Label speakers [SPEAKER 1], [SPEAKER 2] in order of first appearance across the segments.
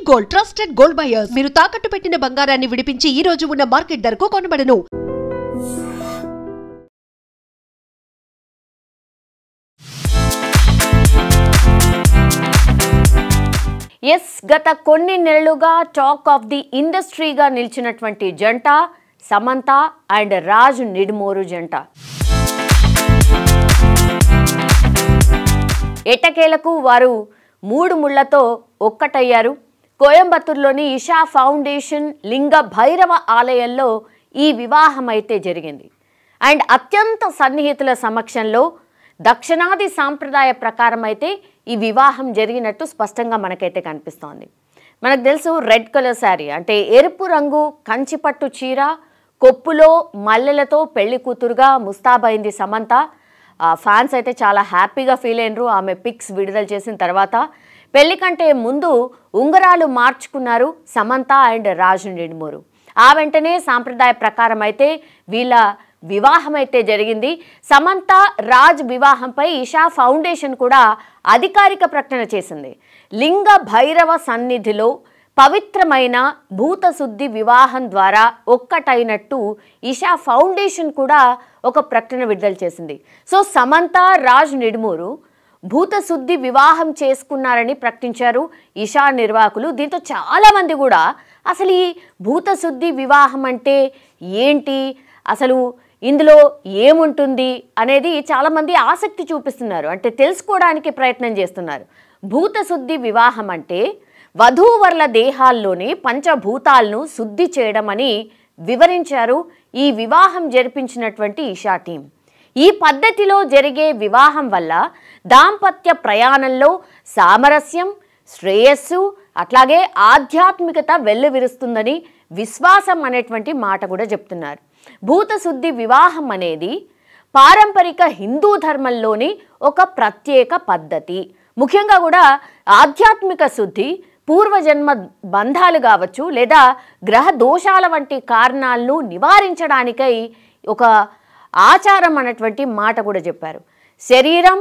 [SPEAKER 1] Gold trusted gold buyers మీరు తాకట్టు పెట్టిన బంగారాన్ని విడిపించి ఈ రోజు ఉన్న మార్కెట్ ధరకు కొనబడను.
[SPEAKER 2] గత కొన్ని నెలలుగా టాక్ ఆఫ్ ది ఇండస్ట్రీగా నిలిచినటువంటి జంట సమంత అండ్ రాజ్ నిడుమోరు జంట. ఎట్టకేలకు వారు 3 ముళ్లతో ఒక్కటయ్యారు. కోయంబత్తూరులోని ఇషా ఫౌండేషన్ లింగ భైరవ ఆలయంలో ఈ వివాహం అయితే జరిగింది. అండ్ అత్యంత సన్నిహితుల సమక్షంలో దక్షిణాది సాంప్రదాయ ప్రకారం అయితే ఈ వివాహం జరిగినట్టు స్పష్టంగా మనకైతే కనిపిస్తోంది. మనకు తెలుసు, రెడ్ కలర్ శారీ అంటే ఎరుపు రంగు కంచిపట్టు చీర, కొప్పులో మల్లెలతో పెళ్లి కూతురుగా ముస్తాబైంది సమంత. ఫ్యాన్స్ అయితే చాలా హ్యాపీగా ఫీల్ అయినరు ఆమె పిక్స్ విడుదల చేసిన తర్వాత. పెళ్లి కంటే ముందు ఉంగరాలు మార్చుకున్నారు సమంత అండ్ రాజ్ నిడుమోరు. ఆ వెంటనే సాంప్రదాయ ప్రకారం అయితే వీళ్ళ వివాహం అయితే జరిగింది. సమంత రాజ్ వివాహంపై ఇషా ఫౌండేషన్ కూడా అధికారిక ప్రకటన చేసింది. లింగ భైరవ సన్నిధిలో పవిత్రమైన భూతశుద్ధి వివాహం ద్వారా ఒక్కటైనట్టు ఇషా ఫౌండేషన్ కూడా ఒక ప్రకటన విడుదల చేసింది. సో సమంత రాజ్ నిడుమోరు భూతశుద్ధి వివాహం చేసుకున్నారని ప్రకటించారు ఇషా నిర్వాహకులు. దీంతో చాలామంది కూడా అసలు ఈ భూతశుద్ధి వివాహం అంటే ఏంటి, అసలు ఇందులో ఏముంటుంది అనేది చాలామంది ఆసక్తి చూపిస్తున్నారు, అంటే తెలుసుకోవడానికి ప్రయత్నం చేస్తున్నారు. భూతశుద్ధి వివాహం అంటే వధూవరుల దేహాల్లోని పంచభూతాలను శుద్ధి చేయడం అని వివరించారు ఈ వివాహం జరిపించినటువంటి ఇషా టీం. ఈ పద్ధతిలో జరిగే వివాహం వల్ల దాంపత్య ప్రయాణంలో సామరస్యం, శ్రేయస్సు, అట్లాగే ఆధ్యాత్మికత వెల్లువిరుస్తుందని విశ్వాసం అనేటువంటి మాట కూడా చెప్తున్నారు. భూతశుద్ధి వివాహం అనేది పారంపరిక హిందూ ధర్మంలోని ఒక ప్రత్యేక పద్ధతి. ముఖ్యంగా కూడా ఆధ్యాత్మిక శుద్ధి, పూర్వజన్మ బంధాలు కావచ్చు లేదా గ్రహ దోషాల వంటి కారణాలను నివారించడానికై ఒక ఆచారం అన్నటువంటి మాట కూడా చెప్పారు. శరీరం,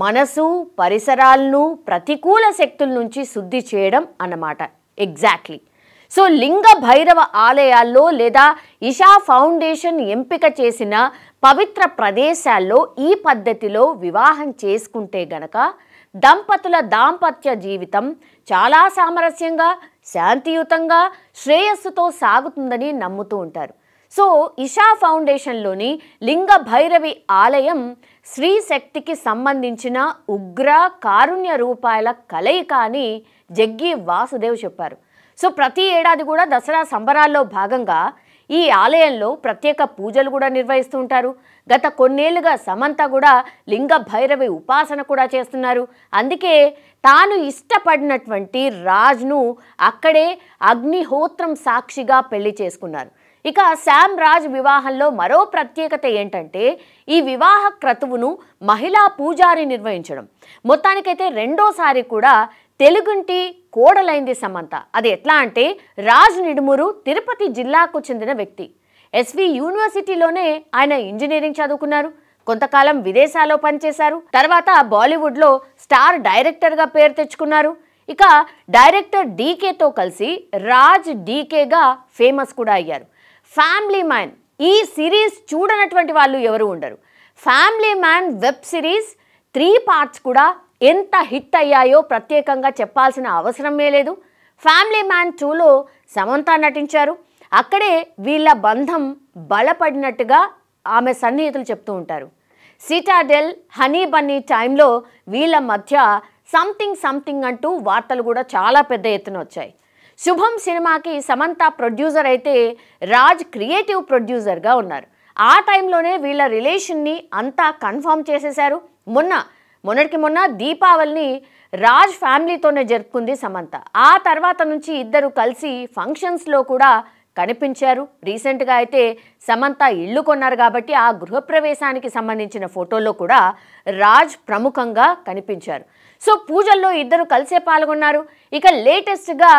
[SPEAKER 2] మనసు, పరిసరాలను ప్రతికూల శక్తుల నుంచి శుద్ధి చేయడం అన్నమాట ఎగ్జాక్ట్లీ. సో లింగ భైరవ ఆలయాల్లో లేదా ఇషా ఫౌండేషన్ ఎంపిక చేసిన పవిత్ర ప్రదేశాల్లో ఈ పద్ధతిలో వివాహం చేసుకుంటే గనక దంపతుల దాంపత్య జీవితం చాలా సామరస్యంగా, శాంతియుతంగా, శ్రేయస్సుతో సాగుతుందని నమ్ముతూ ఉంటారు. సో ఇషా ఫౌండేషన్లోని లింగ భైరవి ఆలయం స్త్రీ శక్తికి సంబంధించిన ఉగ్ర కారుణ్య రూపాయల కలయిక అని జగ్గి వాసుదేవ్ చెప్పారు. సో ప్రతి ఏడాది కూడా దసరా సంబరాల్లో భాగంగా ఈ ఆలయంలో ప్రత్యేక పూజలు కూడా నిర్వహిస్తూ ఉంటారు. గత కొన్నేళ్లుగా సమంత కూడా లింగ భైరవి ఉపాసన కూడా చేస్తున్నారు. అందుకే తాను ఇష్టపడినటువంటి రాజ్ను అక్కడే అగ్నిహోత్రం సాక్షిగా పెళ్లి చేసుకున్నారు. ఇక శామ్ రాజ్ వివాహంలో మరో ప్రత్యేకత ఏంటంటే ఈ వివాహ క్రతువును మహిళా పూజారి నిర్వహించడం. మొత్తానికైతే రెండోసారి కూడా తెలుగుంటి కోడలైంది సమంత. అది ఎట్లా అంటే రాజ్ నిడుమోరు తిరుపతి జిల్లాకు చెందిన వ్యక్తి. ఎస్వి యూనివర్సిటీలోనే ఆయన ఇంజనీరింగ్ చదువుకున్నారు. కొంతకాలం విదేశాల్లో పనిచేశారు. తర్వాత బాలీవుడ్లో స్టార్ డైరెక్టర్గా పేరు తెచ్చుకున్నారు. ఇక డైరెక్టర్ డీకేతో కలిసి రాజ్ డీకేగా ఫేమస్ కూడా అయ్యారు. ఫ్యామిలీ మ్యాన్ ఈ సిరీస్ చూడనటువంటి వాళ్ళు ఎవరు ఉండరు. Family man web series 3 parts కూడా ఎంత హిట్ అయ్యాయో ప్రత్యేకంగా చెప్పాల్సిన అవసరమే లేదు. ఫ్యామిలీ మ్యాన్ 2లో సమంత నటించారు. అక్కడే వీళ్ళ బంధం బలపడినట్టుగా ఆమె సన్నిహితులు చెప్తూ ఉంటారు. సిటాడెల్, హనీ బన్నీ టైంలో వీళ్ళ మధ్య సంథింగ్ అంటూ వార్తలు కూడా చాలా పెద్ద ఎత్తున వచ్చాయి. శుభం సినిమాకి సమంత ప్రొడ్యూసర్ అయితే రాజ్ క్రియేటివ్ ప్రొడ్యూసర్గా ఉన్నారు. ఆ టైంలోనే వీళ్ళ రిలేషన్ని అంతా కన్ఫర్మ్ చేసేశారు. మొన్నటికి మొన్న దీపావళిని రాజ్ ఫ్యామిలీతోనే జరుపుకుంది సమంత. ఆ తర్వాత నుంచి ఇద్దరు కలిసి ఫంక్షన్స్లో కూడా కనిపించారు. రీసెంట్గా అయితే సమంత ఇల్లు కొన్నారు కాబట్టి ఆ గృహప్రవేశానికి సంబంధించిన ఫోటోల్లో కూడా రాజ్ ప్రముఖంగా కనిపించారు. సో పూజల్లో ఇద్దరు కలిసే పాల్గొన్నారు. ఇక లేటెస్ట్గా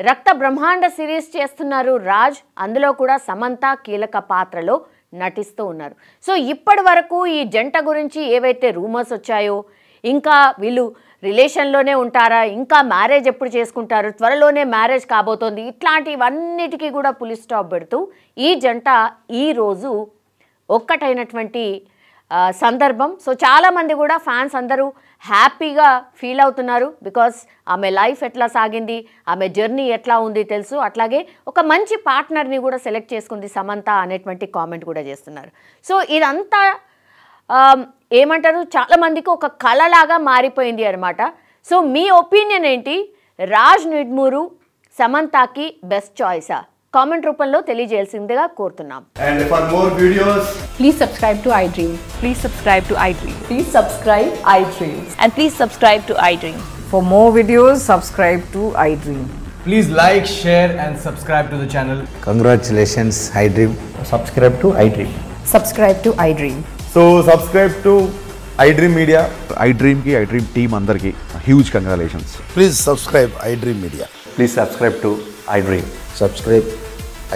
[SPEAKER 2] రక్త బ్రహ్మాండ సిరీస్ చేస్తున్నారు రాజ్. అందులో కూడా సమంత కీలక పాత్రలో నటిస్తూ ఉన్నారు. సో ఇప్పటి వరకు ఈ జంట గురించి ఏవైతే రూమర్స్ వచ్చాయో, ఇంకా వీళ్ళు రిలేషన్లోనే ఉంటారా, ఇంకా మ్యారేజ్ ఎప్పుడు చేసుకుంటారు, త్వరలోనే మ్యారేజ్ కాబోతోంది, ఇట్లాంటివన్నిటికీ కూడా పులి స్టాప్ పెడుతూ ఈ జంట ఈరోజు ఒక్కటైనటువంటి సందర్భం. సో చాలామంది కూడా ఫ్యాన్స్ అందరూ హ్యాపీగా ఫీల్ అవుతున్నారు. బికాస్ ఆమె లైఫ్ ఎట్లా సాగింది, ఆమె జర్నీ ఎట్లా ఉంది తెలుసు. అట్లాగే ఒక మంచి పార్ట్నర్ని కూడా సెలెక్ట్ చేసుకుంది సమంత అనేటువంటి కామెంట్ కూడా చేస్తున్నారు. సో ఇదంతా ఏమంటారు, చాలామందికి ఒక కళలాగా మారిపోయింది అనమాట. సో మీ ఒపీనియన్ ఏంటి? రాజ్ నిడ్మూరు సమంతకి బెస్ట్ చాయిసా? కామెంట్ రూపంలో తెలియజేయాల్సిందిగా కోరుతున్నాం.
[SPEAKER 3] And for more videos,
[SPEAKER 4] Please subscribe to iDream.
[SPEAKER 5] Please subscribe to iDream.
[SPEAKER 4] Please subscribe iDream.
[SPEAKER 5] And please subscribe to iDream.
[SPEAKER 4] For more videos, subscribe to iDream.
[SPEAKER 3] please like, share and subscribe to the channel.
[SPEAKER 6] Congratulations, iDream.
[SPEAKER 7] Subscribe to iDream.
[SPEAKER 4] Subscribe to iDream.
[SPEAKER 7] So subscribe to iDream Media.
[SPEAKER 8] iDream ki iDream team andarki huge congratulations.
[SPEAKER 6] Please subscribe iDream Media.
[SPEAKER 7] Please subscribe to iDream.
[SPEAKER 6] Subscribe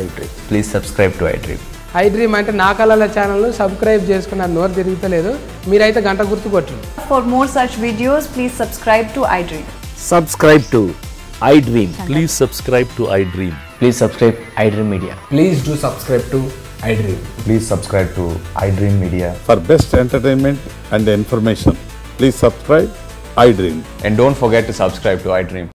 [SPEAKER 6] iDream.
[SPEAKER 7] Please subscribe to iDream.
[SPEAKER 9] iDream అంటే నా కళల channel subscribe చేసుకున్నారు, నోరు తిరుగుతలేదు, మీరైతే గంట గుర్తు కొట్టండి.
[SPEAKER 4] For more such videos, please subscribe to iDream.
[SPEAKER 6] Subscribe to iDream.
[SPEAKER 10] Please subscribe to iDream.
[SPEAKER 7] Please subscribe iDream Media.
[SPEAKER 3] Please do subscribe to iDream.
[SPEAKER 7] Please subscribe to iDream Media.
[SPEAKER 8] For best entertainment and information, please subscribe iDream.
[SPEAKER 7] And don't forget to subscribe to iDream.